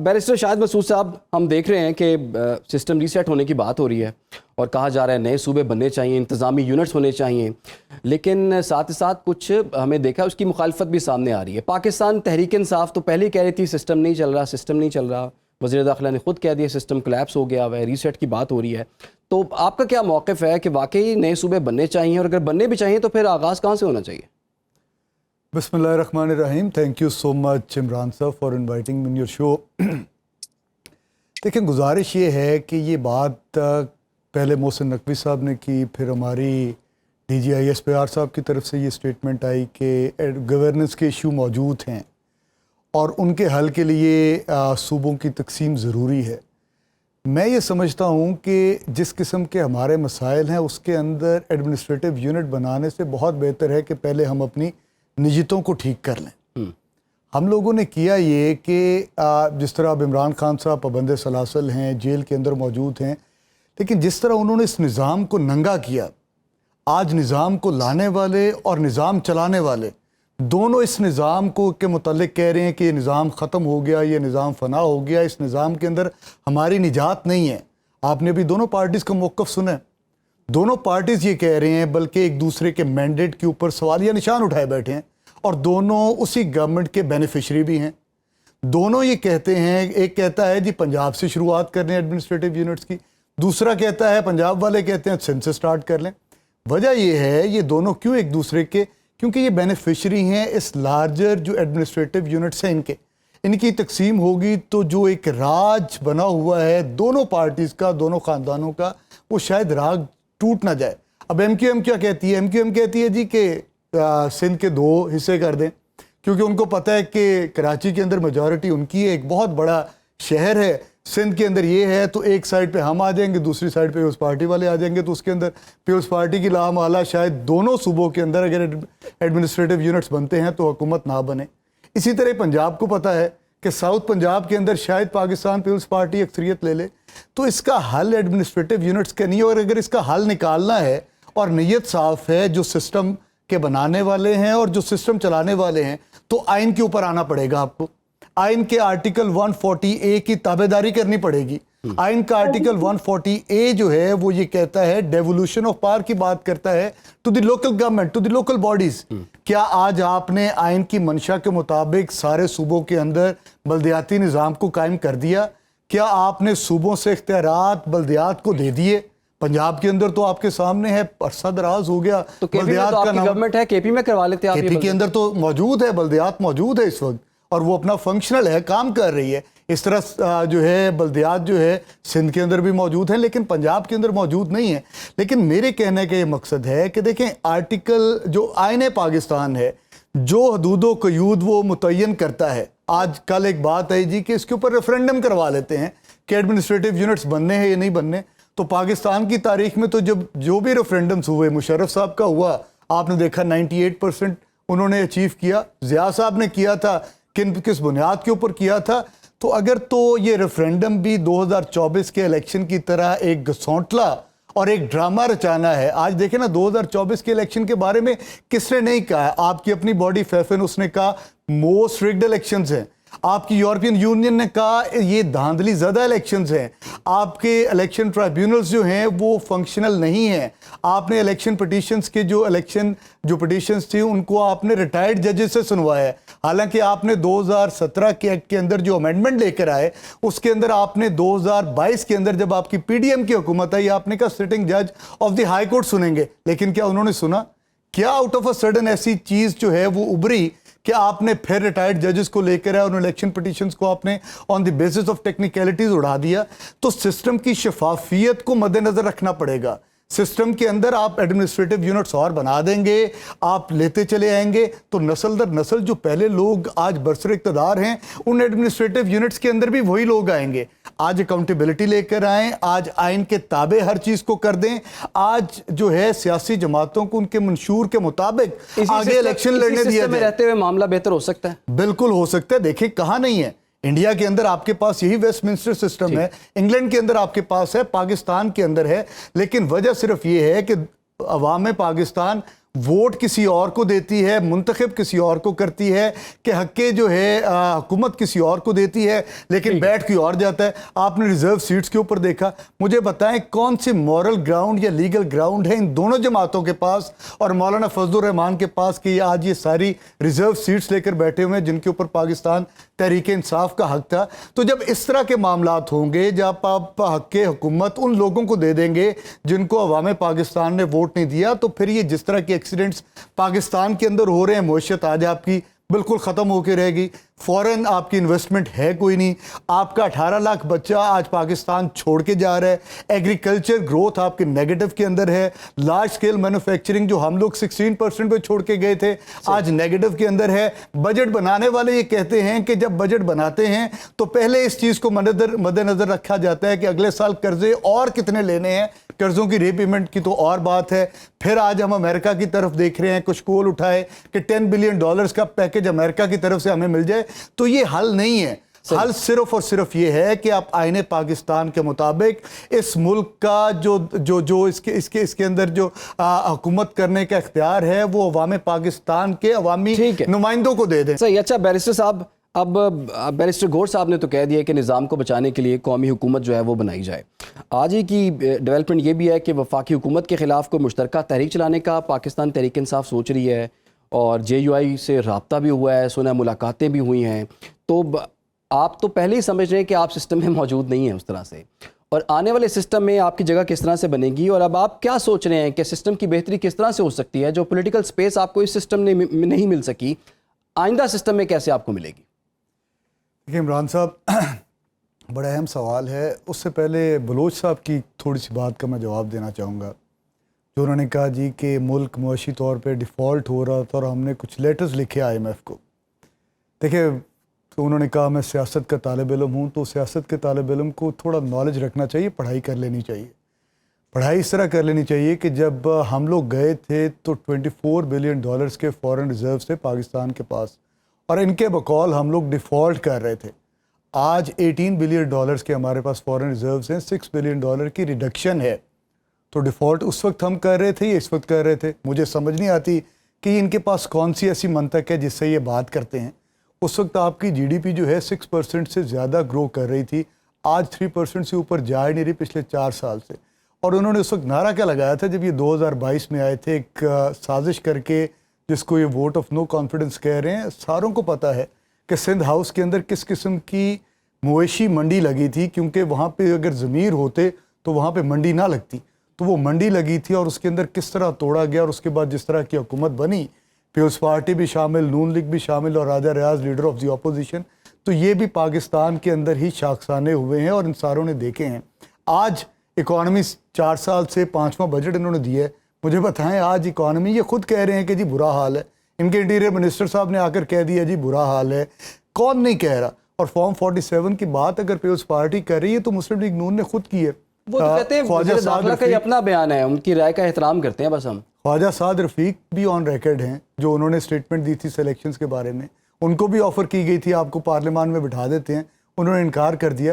Barrister شاہد مسعود صاحب، ہم دیکھ رہے ہیں کہ سسٹم ریسیٹ ہونے کی بات ہو رہی ہے اور کہا جا رہا ہے نئے صوبے بننے چاہیے، انتظامی یونٹس ہونے چاہیے، لیکن ساتھ ساتھ کچھ ہمیں دیکھا اس کی مخالفت بھی سامنے آ رہی ہے۔ پاکستان تحریک انصاف تو پہلے ہی کہہ رہی تھی سسٹم نہیں چل رہا، وزیر داخلہ نے خود کہہ دیا سسٹم کلیپس ہو گیا ہے، ریسیٹ کی بات ہو رہی ہے۔ تو آپ کا کیا موقف ہے کہ واقعی نئے صوبے بننے چاہیے، اور اگر بننے بھی چاہیے تو پھر آغاز کہاں سے ہونا چاہیے؟ بسم اللہ الرحمن الرحیم۔ تھینک یو سو مچ عمران صاحب for inviting me in your show. دیکھیں، گزارش یہ ہے کہ یہ بات پہلے محسن نقوی صاحب نے کی، پھر ہماری D G I S P R صاحب کی طرف سے یہ اسٹیٹمنٹ آئی کہ گورننس کے ایشو موجود ہیں اور ان کے حل کے لیے صوبوں کی تقسیم ضروری ہے۔ میں یہ سمجھتا ہوں کہ جس قسم کے ہمارے مسائل ہیں اس کے اندر ایڈمنسٹریٹو یونٹ بنانے سے بہت بہتر ہے کہ پہلے ہم اپنی نجیتوں کو ٹھیک کر لیں۔ ہم لوگوں نے کیا یہ کہ جس طرح اب عمران خان صاحب پابند سلاسل ہیں، جیل کے اندر موجود ہیں، لیکن جس طرح انہوں نے اس نظام کو ننگا کیا، آج نظام کو لانے والے اور نظام چلانے والے دونوں اس نظام کو کے متعلق کہہ رہے ہیں کہ یہ نظام ختم ہو گیا، یہ نظام فنا ہو گیا، اس نظام کے اندر ہماری نجات نہیں ہے۔ آپ نے بھی دونوں پارٹیز کا موقف سنا ہے۔ دونوں پارٹیز یہ کہہ رہے ہیں، بلکہ ایک دوسرے کے مینڈیٹ کے اوپر سوالیہ نشان اٹھائے بیٹھے ہیں، اور دونوں اسی گورنمنٹ کے بینیفیشری بھی ہیں۔ دونوں یہ کہتے ہیں، ایک کہتا ہے جی پنجاب سے شروعات کر لیں ایڈمنسٹریٹو یونٹس کی، دوسرا کہتا ہے، پنجاب والے کہتے ہیں سندھ سے سٹارٹ کر لیں۔ وجہ یہ ہے، یہ دونوں کیوں ایک دوسرے کے، کیونکہ یہ بینیفیشری ہیں اس لارجر جو ایڈمنسٹریٹو یونٹس ہیں ان کی تقسیم ہوگی تو جو ایک راج بنا ہوا ہے دونوں پارٹیز کا، دونوں خاندانوں کا، وہ شاید راج ٹوٹ نہ جائے۔ اب ایم کیو ایم کیا کہتی ہے؟ ایم کیو ایم کہتی ہے جی کہ سندھ کے 2 حصے کر دیں، کیونکہ ان کو پتہ ہے کہ کراچی کے اندر میجورٹی ان کی ہے، ایک بہت بڑا شہر ہے، سندھ کے اندر یہ ہے، تو ایک سائڈ پہ ہم آ جائیں گے، دوسری سائڈ پہ پیپلز پارٹی والے آ جائیں گے، تو اس کے اندر پیپلز پارٹی کی لامحالہ شاید دونوں صوبوں کے اندر اگر ایڈمنسٹریٹو یونٹس بنتے ہیں تو حکومت نہ بنے۔ اسی طرح پنجاب کو پتہ ہے کہ ساؤتھ پنجاب کے اندر شاید پاکستان پیپلز پارٹی اکثریت لے لے، تو اس کا حل ایڈمنسٹریٹو یونٹس کا نہیں، اور اگر اس کا حل نکالنا ہے اور نیت صاف ہے جو سسٹم کے بنانے والے ہیں اور جو سسٹم چلانے والے ہیں، تو آئین کے اوپر آنا پڑے گا آپ کو۔ آئین کے آرٹیکل 140A کی تابعداری کرنی پڑے گی۔ آئین کا آرٹیکل 140A جو ہے وہ یہ کہتا ہے، ڈیولوشن آف پاور کی بات کرتا ہے to the local government, to the local bodies. کیا آج آپ نے آئین کی منشا کے مطابق سارے صوبوں کے اندر بلدیاتی نظام کو قائم کر دیا؟ کیا آپ نے صوبوں سے اختیارات بلدیات کو دے دیے؟ پنجاب کے اندر تو آپ کے سامنے ہے، عرصہ دراز ہو گیا بلدیات کا نام، گورنمنٹ ہے کے پی میں کروا لیتے ہیں، کے پی کے اندر تو موجود ہے، بلدیات موجود ہے اس وقت، اور وہ اپنا فنکشنل ہے، کام کر رہی ہے۔ اس طرح جو ہے بلدیات جو ہے سندھ کے اندر بھی موجود ہیں، لیکن پنجاب کے اندر موجود نہیں ہے۔ لیکن میرے کہنے کا یہ مقصد ہے کہ دیکھیں، آرٹیکل جو آئین پاکستان ہے، جو حدود و قیود وہ متعین کرتا ہے، آج کل ایک بات ہے جی کہ اس کے اوپر ریفرینڈم کروا لیتے ہیں کہ ایڈمنسٹریٹو یونٹس بننے ہیں یا نہیں بننے۔ تو پاکستان کی تاریخ میں تو جو بھی ریفرینڈمز ہوئے، مشرف صاحب کا ہوا، آپ نے دیکھا 98% انہوں نے اچیو کیا، ضیاء صاحب نے کیا تھا، کس بنیاد کے اوپر کیا تھا؟ تو اگر تو یہ ریفرینڈم بھی 2024 کے الیکشن کی طرح ایک گسونٹلا اور ایک ڈرامہ رچانا ہے۔ آج دیکھیں نا، 2024 کے الیکشن کے بارے میں کس نے نہیں کہا؟ آپ کی اپنی باڈی فیفن، اس نے کہا موسٹ ریگڈ الیکشنز ہیں۔ آپ کی یورپین یونین نے کہا یہ دھاندلی زدہ الیکشنز ہیں۔ آپ کے الیکشن ٹرائیبیونلز جو ہیں وہ فنکشنل نہیں ہیں۔ آپ نے الیکشن پٹیشنز کے جو پٹیشنز تھی ان کو آپ نے ریٹائرڈ ججز سے سنوایا ہے، حالانکہ آپ نے 2017 کے ایکٹ کے اندر جو امینڈمنٹ لے کر آئے اس کے اندر آپ نے 2022 کے اندر جب آپ کی پی ڈی ایم کی حکومت آئی، آپ نے کہا سٹنگ جج آف دی ہائی کورٹ سنیں گے، لیکن کیا انہوں نے سنا؟ کیا آؤٹ آف اے سڈن ایسی چیز جو ہے وہ ابھری کہ آپ نے پھر ریٹائرڈ ججز کو لے کر آئے، ان الیکشن پٹیشنز کو آپ نے آن دی بیسس آف ٹیکنیکلٹیز اڑا دیا؟ تو سسٹم کی شفافیت کو مد نظر رکھنا پڑے گا۔ سسٹم کے اندر آپ ایڈمنسٹریٹو یونٹس اور بنا دیں گے، آپ لیتے چلے آئیں گے، تو نسل در نسل جو پہلے لوگ آج برسر اقتدار ہیں ان ایڈمنسٹریٹو یونٹس کے اندر بھی وہی لوگ آئیں گے۔ آج اکاؤنٹیبلٹی لے کر آئیں، آج آئین کے تابع ہر چیز کو کر دیں، آج جو ہے سیاسی جماعتوں کو ان کے منشور کے مطابق آگے الیکشن لڑنے دیا جائے۔ رہتے ہوئے معاملہ بہتر ہو سکتا ہے؟ بالکل ہو سکتا ہے۔ دیکھیں کہاں نہیں ہے، انڈیا کے اندر آپ کے پاس یہی ویسٹ منسٹر سسٹم ہے، انگلینڈ کے اندر آپ کے پاس ہے، پاکستان کے اندر ہے، لیکن وجہ صرف یہ ہے کہ عوام پاکستان ووٹ کسی اور کو دیتی ہے, منتخب کسی اور کو کرتی ہے, کہ حق جو ہے حکومت کسی اور کو دیتی ہے, لیکن بیٹھ کوئی اور جاتا ہے. آپ نے ریزرو سیٹس کے اوپر دیکھا, مجھے بتائیں کون سے مورل گراؤنڈ یا لیگل گراؤنڈ ہے ان دونوں جماعتوں کے پاس اور مولانا فضل الرحمان کے پاس کہ آج یہ ساری ریزرو سیٹس لے کر بیٹھے ہوئے ہیں جن کے اوپر پاکستان تحریک انصاف کا حق تھا. تو جب اس طرح کے معاملات ہوں گے, جب آپ حق حکومت ان لوگوں کو دے دیں گے جن کو عوام پاکستان نے ووٹ نہیں دیا, تو پھر یہ جس طرح کے ایکسیڈنٹس پاکستان کے اندر ہو رہے ہیں, معیشت آج آپ کی بالکل ختم ہو کے رہے گی, فورن آپ کی انویسٹمنٹ ہے کوئی نہیں, آپ کا 18 لاکھ بچہ آج پاکستان چھوڑ کے جا رہا ہے, ایگریکلچر گروتھ آپ کے نیگیٹو کے اندر ہے, لارج سکیل مینوفیکچرنگ جو ہم لوگ 16% پہ چھوڑ کے گئے تھے آج نیگیٹو کے اندر ہے. بجٹ بنانے والے یہ کہتے ہیں کہ جب بجٹ بناتے ہیں تو پہلے اس چیز کو مد نظر رکھا جاتا ہے کہ اگلے سال قرضے اور کتنے لینے ہیں, قرضوں کی ری پیمنٹ کی تو اور بات ہے. پھر آج ہم امریکہ کی طرف دیکھ رہے ہیں, کچھ کول اٹھائے کہ $10 بلین کا پیکج امریکہ کی طرف سے ہمیں مل جائے, تو یہ حل نہیں ہے. حل صرف اور صرف یہ ہے کہ آپ آئین پاکستان کے مطابق اس ملک کا جو اس کے اندر جو حکومت کرنے کا اختیار ہے وہ عوام پاکستان کے عوامی نمائندوں کو دے دیں. صحیح. اچھا بیرسٹر صاحب, اب بیرسٹر گور صاحب نے تو کہہ دیا کہ نظام کو بچانے کے لیے قومی حکومت جو ہے وہ بنائی جائے. آج ہی کی ڈیولپمنٹ یہ بھی ہے کہ وفاقی حکومت کے خلاف کوئی مشترکہ تحریک چلانے کا پاکستان تحریک انصاف سوچ رہی ہے, اور JUI سے رابطہ بھی ہوا ہے, سنا ملاقاتیں بھی ہوئی ہیں. تو آپ تو پہلے ہی سمجھ رہے ہیں کہ آپ سسٹم میں موجود نہیں ہیں اس طرح سے, اور آنے والے سسٹم میں آپ کی جگہ کس طرح سے بنے گی, اور اب آپ کیا سوچ رہے ہیں کہ سسٹم کی بہتری کس طرح سے ہو سکتی ہے؟ جو پولیٹیکل سپیس آپ کو اس سسٹم میں نہیں مل سکی, آئندہ سسٹم میں کیسے آپ کو ملے گی؟ دیکھیں عمران صاحب, بڑا اہم سوال ہے. اس سے پہلے بلوچ صاحب کی تھوڑی سی بات کا میں جواب دینا چاہوں گا, جو انہوں نے کہا جی کہ ملک معاشی طور پہ ڈیفالٹ ہو رہا تھا اور ہم نے کچھ لیٹرز لکھے IMF کو. دیکھیں, تو انہوں نے کہا میں سیاست کا طالب علم ہوں, تو سیاست کے طالب علم کو تھوڑا نالج رکھنا چاہیے, پڑھائی کر لینی چاہیے. پڑھائی اس طرح کر لینی چاہیے کہ جب ہم لوگ گئے تھے تو $24 بلین کے فورن ریزروز تھے پاکستان کے پاس, اور ان کے بقول ہم لوگ ڈیفالٹ کر رہے تھے. آج $18 بلین کے ہمارے پاس فورن ریزروز ہیں, $6 بلین کی ریڈکشن ہے. تو ڈیفالٹ اس وقت ہم کر رہے تھے یا اس وقت کر رہے تھے؟ مجھے سمجھ نہیں آتی کہ ان کے پاس کون سی ایسی منطق ہے جس سے یہ بات کرتے ہیں. اس وقت آپ کی GDP جو ہے 6% سے زیادہ گرو کر رہی تھی, آج 3% سے اوپر جا ہی نہیں رہی پچھلے 4 سال سے. اور انہوں نے اس وقت نعرہ کیا لگایا تھا جب یہ 2022 میں آئے تھے, ایک سازش کر کے جس کو یہ ووٹ آف نو کانفیڈنس کہہ رہے ہیں. ساروں کو پتہ ہے کہ سندھ ہاؤس کے اندر کس قسم کی مویشی منڈی لگی تھی, کیونکہ وہاں پہ اگر ضمیر ہوتے تو وہاں پہ منڈی نہ لگتی. تو وہ منڈی لگی تھی اور اس کے اندر کس طرح توڑا گیا, اور اس کے بعد جس طرح کی حکومت بنی, پیپلز پارٹی بھی شامل, نون لیگ بھی شامل, اور راجہ ریاض لیڈر آف دی اپوزیشن, تو یہ بھی پاکستان کے اندر ہی شاخسانے ہوئے ہیں اور ان ساروں نے دیکھے ہیں. آج اکانومی 4 سال سے 5واں بجٹ انہوں نے دیا ہے. مجھے بتائیں آج اکانومی, یہ خود کہہ رہے ہیں کہ جی برا حال ہے, ان کے انٹیریئر منسٹر صاحب نے آ کر کہہ دیا جی برا حال ہے. کون نہیں کہہ رہا؟ اور فارم 47 کی بات اگر پیپلز پارٹی کر رہی ہے تو مسلم لیگ نون نے خود کی ہے. وہ تو کہتے ہیں وزیر داخلہ کا یہ اپنا بیان ہے, ان کی رائے کا احترام کرتے ہیں بس ہم. خواجہ سعد رفیق بھی آن ریکارڈ ہیں, جو انہوں نے سٹیٹمنٹ دی تھی سلیکشنز کے بارے میں, ان کو بھی آفر کی گئی تھی آپ کو پارلیمان میں بٹھا دیتے ہیں, انہوں نے انکار کر دیا.